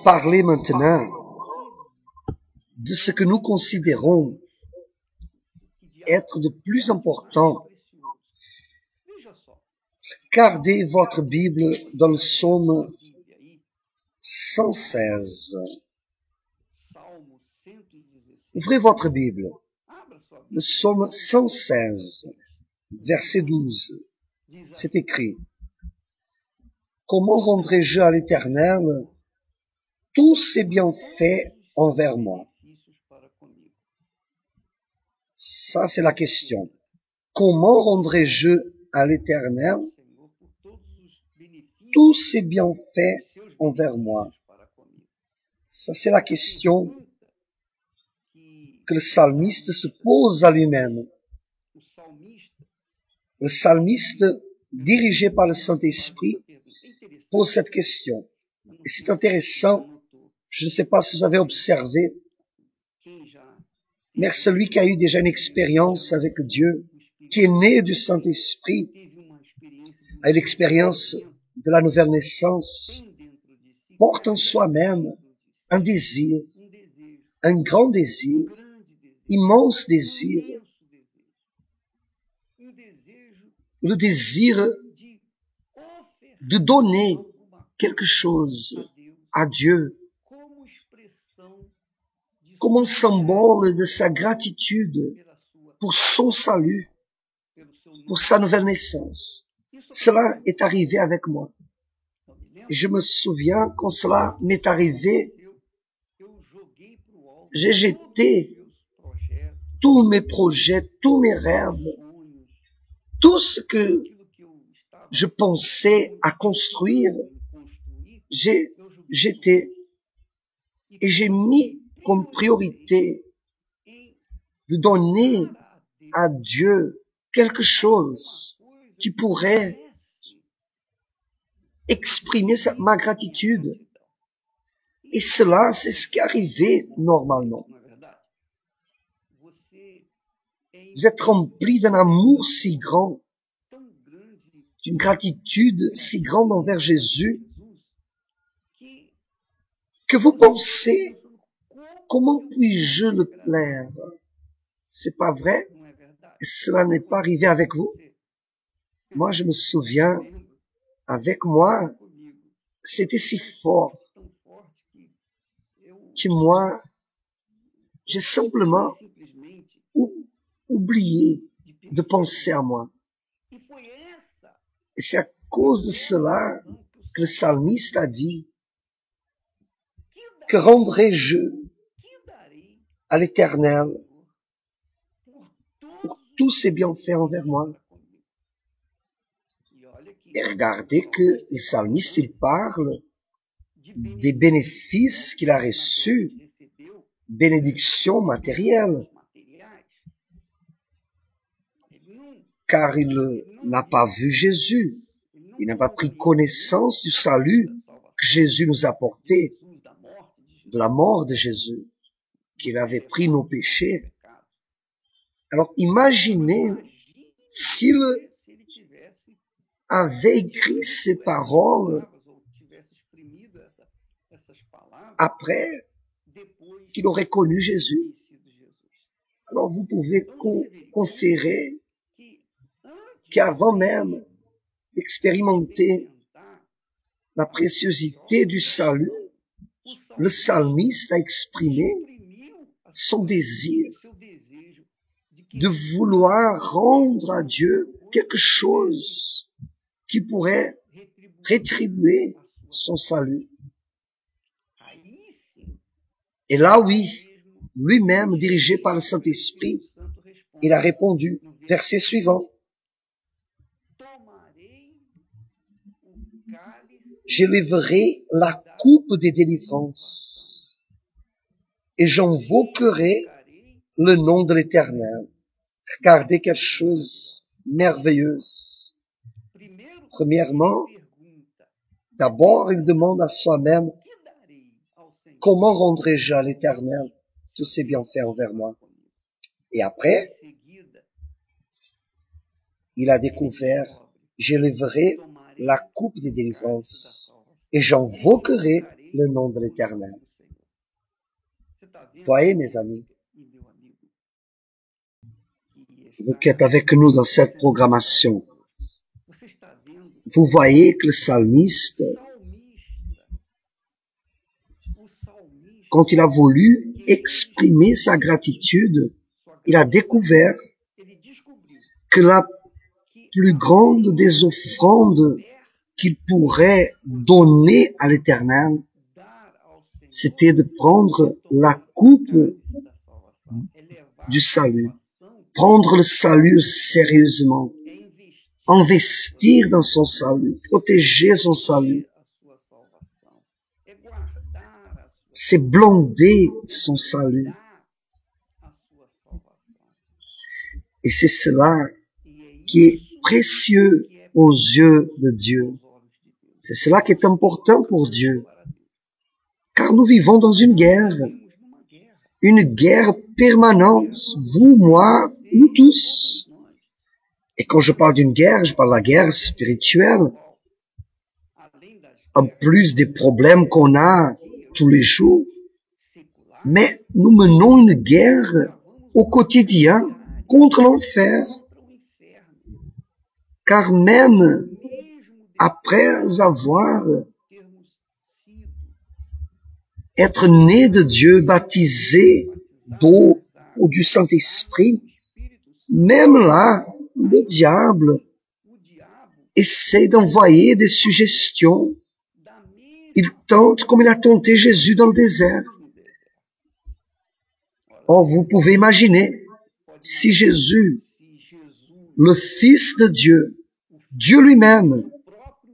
Parler maintenant de ce que nous considérons être de plus important. Gardez votre Bible dans le psaume 116. Ouvrez votre Bible. Le psaume 116, verset 12. C'est écrit: Comment rendrai-je à l'Éternel tous ses bienfaits envers moi? Ça, c'est la question. Comment rendrai-je à l'Éternel tous ses bienfaits envers moi? Ça, c'est la question que le psalmiste se pose à lui-même. Le psalmiste, dirigé par le Saint-Esprit, pose cette question. Et c'est intéressant, je ne sais pas si vous avez observé, mais celui qui a eu déjà une expérience avec Dieu, qui est né du Saint-Esprit, a eu l'expérience de la nouvelle naissance, porte en soi-même un désir, un grand désir, immense désir, le désir de donner quelque chose à Dieu comme un symbole de sa gratitude pour son salut, pour sa nouvelle naissance. Cela est arrivé avec moi. Et je me souviens, quand cela m'est arrivé, j'ai jeté tous mes projets, tous mes rêves, tout ce que je pensais à construire, j'ai jeté et j'ai mis comme priorité de donner à Dieu quelque chose qui pourrait exprimer ma gratitude. Et cela, c'est ce qui est arrivé normalement. Vous êtes rempli d'un amour si grand, d'une gratitude si grande envers Jésus, que vous pensez, comment puis-je le plaire? C'est pas vrai? Cela n'est pas arrivé avec vous? Moi, je me souviens, avec moi, c'était si fort que moi, j'ai simplement oublié de penser à moi. Et c'est à cause de cela que le psalmiste a dit: que rendrai-je à l'Éternel pour tous ses bienfaits envers moi? Et regardez que le psalmiste, il parle des bénéfices qu'il a reçus, bénédictions matérielles, car il n'a pas vu Jésus, il n'a pas pris connaissance du salut que Jésus nous a apporté, de la mort de Jésus, qu'il avait pris nos péchés. Alors imaginez s'il avait écrit ces paroles après qu'il aurait connu Jésus. Alors vous pouvez conférer qu'avant même d'expérimenter la préciosité du salut, le psalmiste a exprimé son désir de vouloir rendre à Dieu quelque chose qui pourrait rétribuer son salut. Et là, oui, lui-même, dirigé par le Saint-Esprit, il a répondu, verset suivant: j'élèverai la coupe des délivrances et j'invoquerai le nom de l'Éternel. Regardez quelque chose merveilleuse. Premièrement, d'abord, il demande à soi-même: comment rendrai-je à l'Éternel tous ses bienfaits envers moi? Et après, il a découvert: j'élèverai la coupe des délivrances. et j'invoquerai le nom de l'Éternel. Voyez, mes amis, vous qui êtes avec nous dans cette programmation, vous voyez que le psalmiste, quand il a voulu exprimer sa gratitude, il a découvert que la plus grande des offrandes qu'il pourrait donner à l'Éternel, c'était de prendre la coupe du salut, prendre le salut sérieusement, investir dans son salut, protéger son salut. C'est blonder son salut. Et c'est cela qui est précieux aux yeux de Dieu. C'est cela qui est important pour Dieu. Car nous vivons dans une guerre permanente, vous, moi, nous tous. Et quand je parle d'une guerre, je parle de la guerre spirituelle. En plus des problèmes qu'on a tous les jours. Mais nous menons une guerre au quotidien contre l'enfer. Car même après avoir être né de Dieu, baptisé d'eau ou du Saint-Esprit, même là, le diable essaie d'envoyer des suggestions. Il tente comme il a tenté Jésus dans le désert. Or, vous pouvez imaginer, si Jésus, le Fils de Dieu, Dieu lui-même,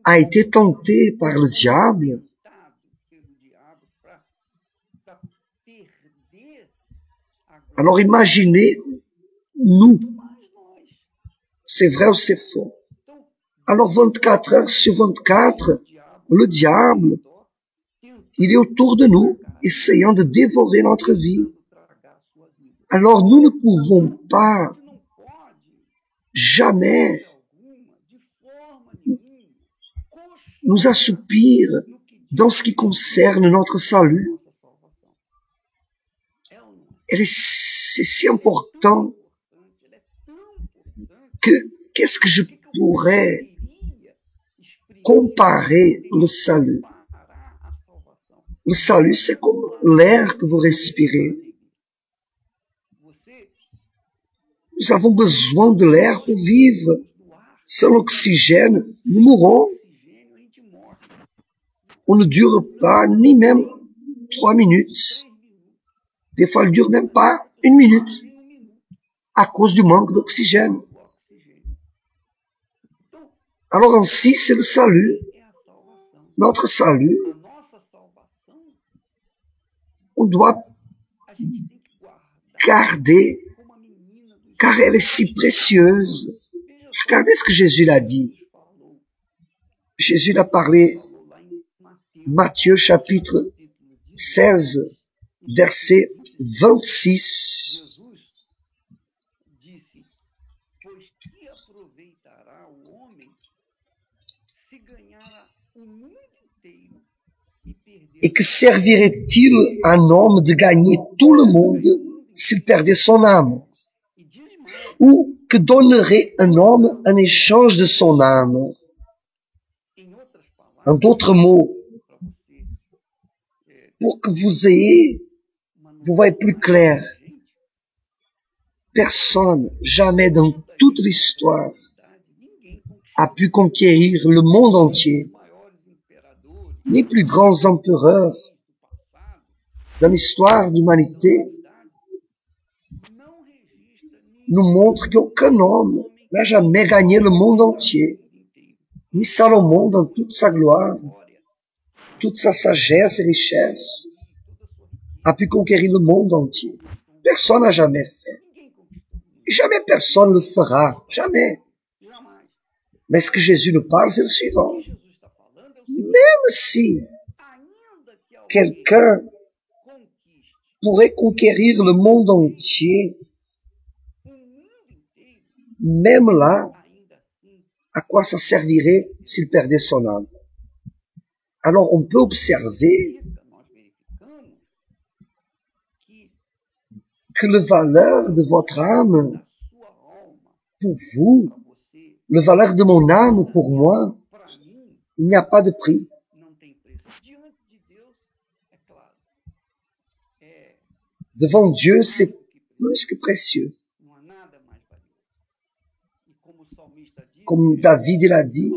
a été tenté par le diable, alors imaginez, nous, c'est vrai ou c'est faux. Alors 24 heures sur 24, le diable, il est autour de nous, essayant de dévorer notre vie. Alors nous ne pouvons pas jamais nous assoupir dans ce qui concerne notre salut. C'est si important que qu'est-ce que je pourrais comparer le salut? Le salut, c'est comme l'air que vous respirez. Nous avons besoin de l'air pour vivre. Sans l'oxygène, nous mourrons. On ne dure pas ni même 3 minutes. Des fois, elle ne dure même pas 1 minute à cause du manque d'oxygène. Alors ainsi, c'est le salut. Notre salut, on doit garder, car elle est si précieuse. Regardez ce que Jésus l'a dit. Jésus l'a parlé, Matthieu chapitre 16, verset 26. Et que servirait-il à un homme de gagner tout le monde s'il perdait son âme? Ou que donnerait un homme en échange de son âme? En d'autres mots, pour que vous voyez plus clair, personne, jamais dans toute l'histoire, a pu conquérir le monde entier. Les plus grands empereurs dans l'histoire de l'humanité nous montrent qu'aucun homme n'a jamais gagné le monde entier, ni Salomon dans toute sa gloire, toute sa sagesse et richesse, a pu conquérir le monde entier. Personne n'a jamais fait. Et jamais personne le fera. Jamais. Mais ce que Jésus nous parle, c'est le suivant. Même si quelqu'un pourrait conquérir le monde entier, même là, à quoi ça servirait s'il perdait son âme? alors on peut observer que la valeur de votre âme pour vous, la valeur de mon âme pour moi, il n'y a pas de prix. Devant Dieu, c'est plus que précieux. Comme David l'a dit,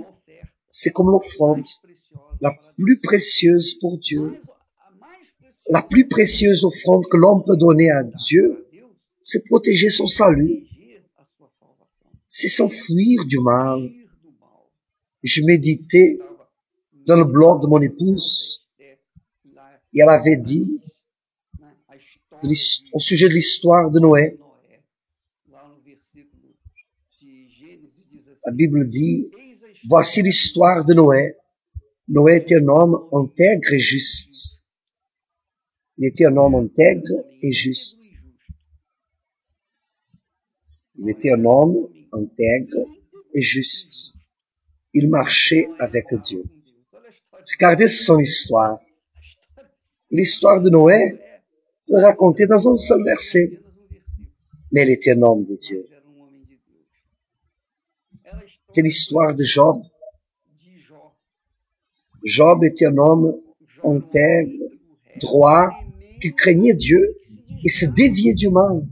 c'est comme l'offrande, la plus précieuse pour Dieu. La plus précieuse offrande que l'homme peut donner à Dieu, c'est protéger son salut, c'est s'enfuir du mal. Je méditais dans le blog de mon épouse et elle avait dit au sujet de l'histoire de Noé. La Bible dit, voici l'histoire de Noé. Noé était un homme intègre et juste. Il était un homme intègre et juste. Il était un homme intègre et juste. Il marchait avec Dieu. Regardez son histoire. L'histoire de Noé est racontée dans un seul verset. Mais il était un homme de Dieu. C'est l'histoire de Job. Job était un homme intègre, droit, qui craignait Dieu et se déviait du mal.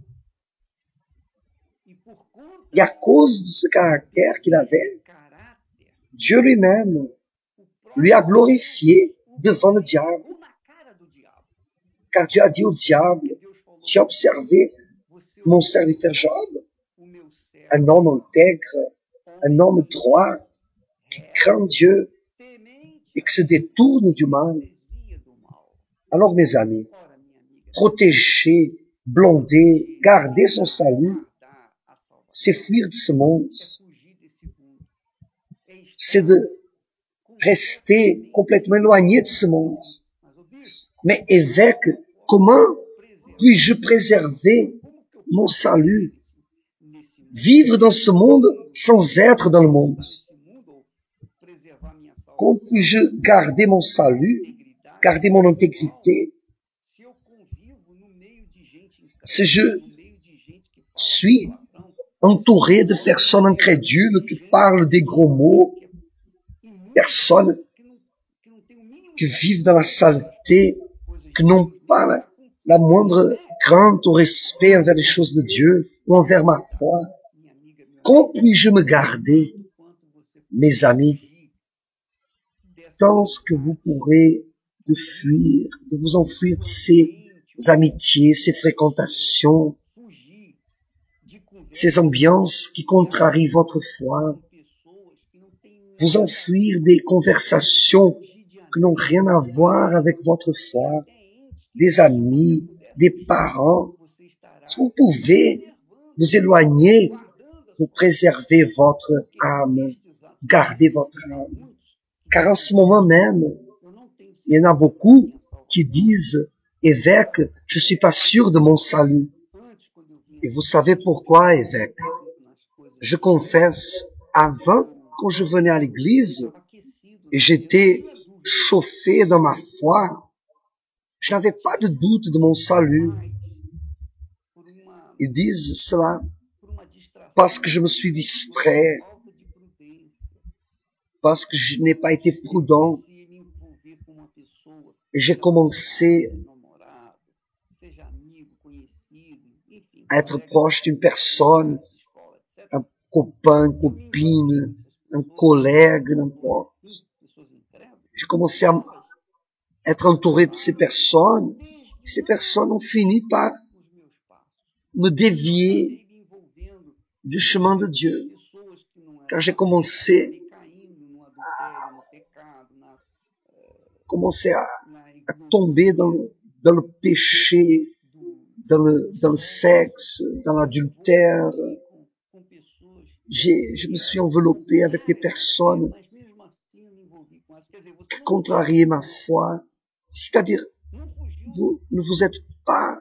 Et à cause de ce caractère qu'il avait, Dieu lui-même lui a glorifié devant le diable. Car Dieu a dit au diable, tu as observé mon serviteur Job, un homme intègre, un homme droit, qui craint Dieu et qui se détourne du mal. Alors mes amis, protéger, blonder, garder son salut, c'est fuir de ce monde. C'est de rester complètement éloigné de ce monde. Mais évêque, comment puis-je préserver mon salut? Vivre dans ce monde sans être dans le monde. Comment puis-je garder mon salut, garder mon intégrité? Si je suis entouré de personnes incrédules qui parlent des gros mots, personnes qui vivent dans la saleté, qui n'ont pas la moindre crainte ou respect envers les choses de Dieu ou envers ma foi. Comment puis-je me garder, mes amis, tant que vous pourrez de fuir, de vous enfuir de ces amitiés, ces fréquentations, ces ambiances qui contrarient votre foi, vous enfuir des conversations qui n'ont rien à voir avec votre foi, des amis, des parents. Si vous pouvez vous éloigner pour préserver votre âme, garder votre âme. Car en ce moment même, il y en a beaucoup qui disent, évêque, je suis pas sûr de mon salut. Et vous savez pourquoi, évêque? Je confesse, avant, quand je venais à l'église, et j'étais chauffé dans ma foi, je n'avais pas de doute de mon salut. Ils disent cela parce que je me suis distrait, parce que je n'ai pas été prudent, et j'ai commencé à être proche d'une personne, un copain, une copine, un collègue, n'importe. J'ai commencé à être entouré de ces personnes. Ces personnes ont fini par me dévier du chemin de Dieu. Car j'ai commencé à tomber dans le péché, dans le sexe, dans l'adultère. Je me suis enveloppé avec des personnes qui contrariaient ma foi. C'est-à-dire, vous ne vous êtes pas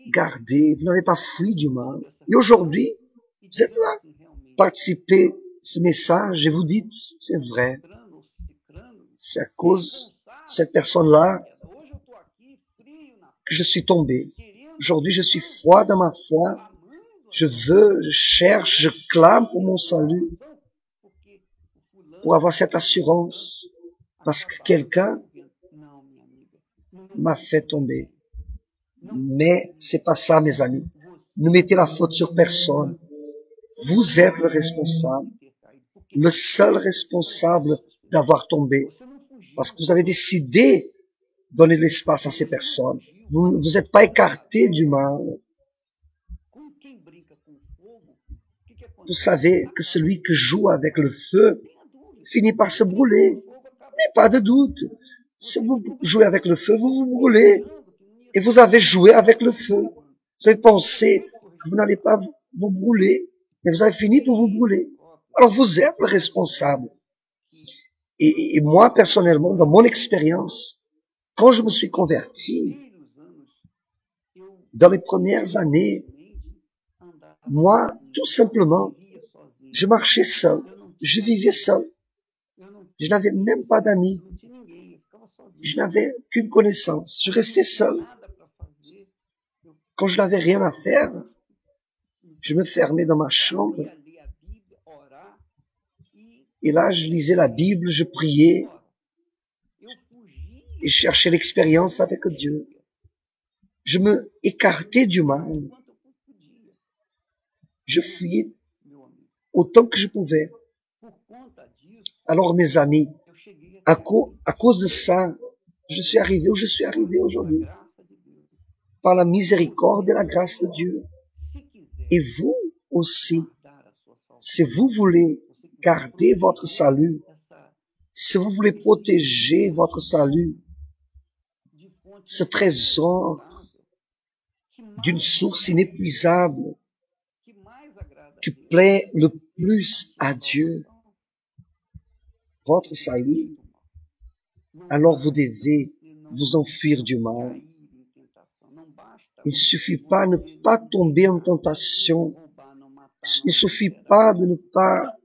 gardé, vous n'avez pas fui du mal. Et aujourd'hui, vous êtes là, participez à ce message et vous dites, c'est vrai. c'est à cause de cette personne-là que je suis tombé. Aujourd'hui, je suis froid dans ma foi. Je cherche, je clame pour mon salut, pour avoir cette assurance, parce que quelqu'un m'a fait tomber. Mais c'est pas ça, mes amis. Ne mettez la faute sur personne. Vous êtes le responsable, le seul responsable d'avoir tombé, parce que vous avez décidé de donner de l'espace à ces personnes. Vous n'êtes pas écarté du mal. Vous savez que celui qui joue avec le feu finit par se brûler. Mais pas de doute. Si vous jouez avec le feu, vous vous brûlez. Et vous avez joué avec le feu. Vous avez pensé que vous n'allez pas vous brûler. Mais vous avez fini pour vous brûler. Alors vous êtes le responsable. Et moi, personnellement, dans mon expérience, quand je me suis converti, dans les premières années, moi, tout simplement, je marchais seul. Je vivais seul. Je n'avais même pas d'amis. Je n'avais qu'une connaissance. Je restais seul. Quand je n'avais rien à faire, je me fermais dans ma chambre. Et là, je lisais la Bible, je priais et je cherchais l'expérience avec Dieu. Je me écartais du mal. Je fuyais autant que je pouvais. Alors, mes amis, à cause de ça, je suis arrivé où je suis arrivé aujourd'hui. Par la miséricorde et la grâce de Dieu. Et vous aussi, si vous voulez garder votre salut, si vous voulez protéger votre salut, ce trésor d'une source inépuisable qui plaît le plus à Dieu, votre salut, alors vous devez vous enfuir du mal. Il ne suffit pas de ne pas tomber en tentation. Il ne suffit pas de ne pas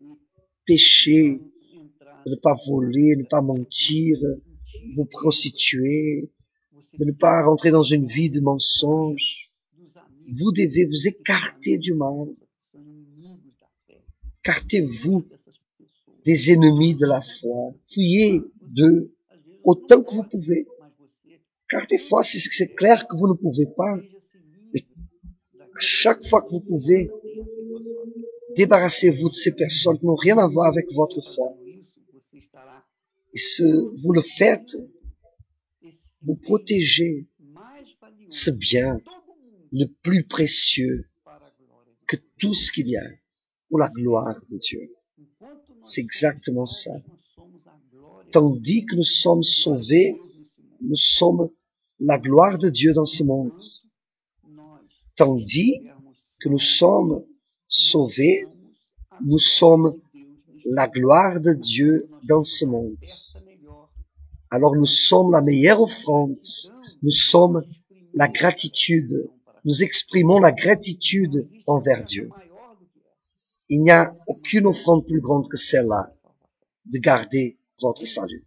pécher, de ne pas voler, de ne pas mentir, vous prostituer, de ne pas rentrer dans une vie de mensonges. Vous devez vous écarter du mal. Écartez-vous des ennemis de la foi. Fuyez d'eux autant que vous pouvez. Car des fois, c'est clair que vous ne pouvez pas. Mais à chaque fois que vous pouvez, débarrassez-vous de ces personnes qui n'ont rien à voir avec votre foi. Et si vous le faites, vous protégez ce bien le plus précieux que tout ce qu'il y a pour la gloire de Dieu. C'est exactement ça. Tandis que nous sommes sauvés, nous sommes la gloire de Dieu dans ce monde. Tandis que nous sommes sauvés, nous sommes la gloire de Dieu dans ce monde. Alors nous sommes la meilleure offrande. Nous sommes la gratitude. Nous exprimons la gratitude envers Dieu. Il n'y a aucune offrande plus grande que celle-là, de garder votre salut.